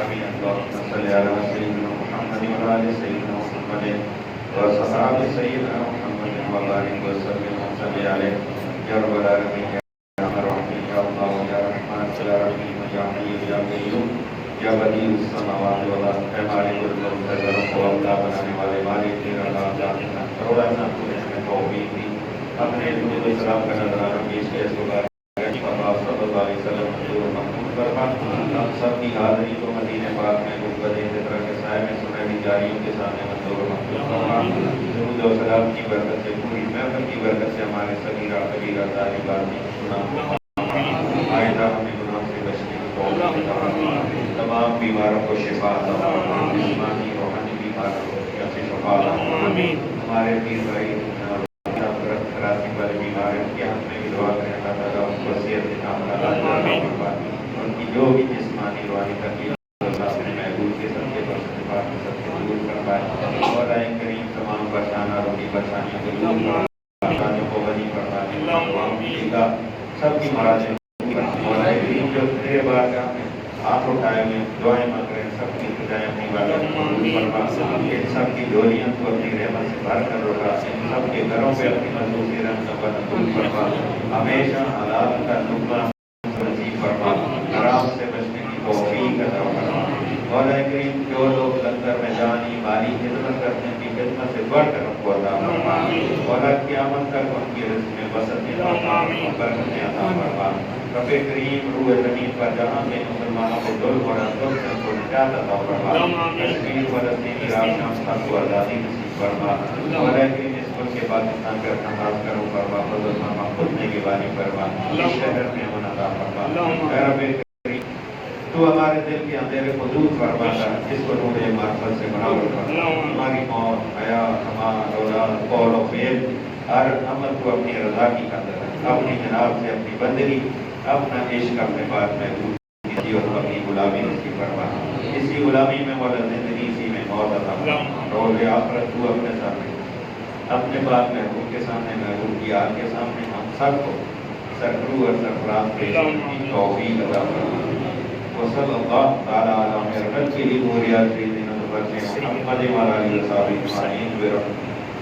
آمين اللهم صل على سيدنا محمد وعلى آل سيدنا محمد وصحاب سيدنا محمد وبارك وسلم وصل عليه يا رب العالمين يا ارحم الراحمين يا الله يا رحمن يا رحيم يا حي يا قيوم یا بدیع السماوات والارض اے مالک الملک ذرا کو اللہ بنانے والے مالک تیرا نام جاننا تھوڑا سا تو اس میں توفیق دی اپنے درود و سلام کا نظرانہ پیش کے سوگا اللہ صلی اللہ علیہ وسلم حضور محمود فرما ہم سب کی حاضری کو مدینہ پاک میں غربت فطرہ کے سائے میں سنہری جاریوں کے سامنے منظور محمود فرما درود و سلام کی برکت سے پوری محفل کی برکت سے ہمارے صغیرہ کبیرہ ساری باتیں سنا آئندہ ہمیں گناہ سے بچنے کی توفیق عطا تمام بیماروں کو شفا عطا جسمانی روحانی بیماروں کو شفا عطا ہمارے پیر بھائی خرابی والے بیمار ہیں ان کے ہاتھ میں بھی دعا کریں اللہ تعالیٰ ان کو صحت کاملہ عطا فرمائے ان کی جو بھی جسمانی روحانی تکلیف اللہ اپنے محبوب کے صدقے پر صفات کے صدقے دور فرمائے اور اے کریم تمام پریشانوں کی پریشانیوں کو دور فرمائے پریشانیوں کو غنی فرمائے سب کی مرادیں مولا کریم جو تیرے بارگاہ میں ہاتھ اٹھائے ہوئے دعائیں مانگ رہے ہیں سب کی خدائیں اپنی بارگاہ میں قبول فرما ان سب کی جولیاں تو اپنی رحمت سے بھر کر رکھا ان سب کے گھروں پہ اپنی مضبوطی رحمت پر نزول فرما ہمیشہ حلال کا لقمہ نصیب فرما حرام سے بچنے کی توفیق عطا فرما مولا کریم جو لوگ لنگر میں جانی مالی خدمت کرتے ہیں ان کی خدمت سے بڑھ کر ان کو عطا فرما مولا قیامت تک ان کی رزق میں وسعت عطا فرما برکتیں عطا فرما رب کریم روح زمین پر جہاں میں مسلمانوں کو ظلم اور اندر سے ان کو نجات عطا فرما کشمیر فلسطین عراق شام سب کو آزادی نصیب فرما مولا کریم اس ملک کے پاکستان کا احتمام کرو فرما فضل فرما خود نگہبانی فرما اس شہر میں امن عطا فرما اے رب کریم تو ہمارے دل کے اندھیرے کو دور فرما کر جس کو نور معرفت سے منور فرما ہماری موت حیات ہمارا اولاد قول و فعل ہر عمل کو اپنی رضا کی خاطر اپنی جناب سے اپنی بندگی اپنا عشق اپنے بات محبوب کسی اور اپنی غلامی نصیب فرما اسی غلامی میں مولا زندگی اسی میں موت عطا فرما روز آخرت تو اپنے سامنے اپنے بات محبوب کے سامنے محبوب کی آل کے سامنے ہم سب کو سرکرو اور سرفراز پیش کی توفیق عطا فرما وصلی اللہ تعالی علی محمد کی نوریات سیدنا محمد وعلی آلہ وصحبہ اجمعین برحمتہ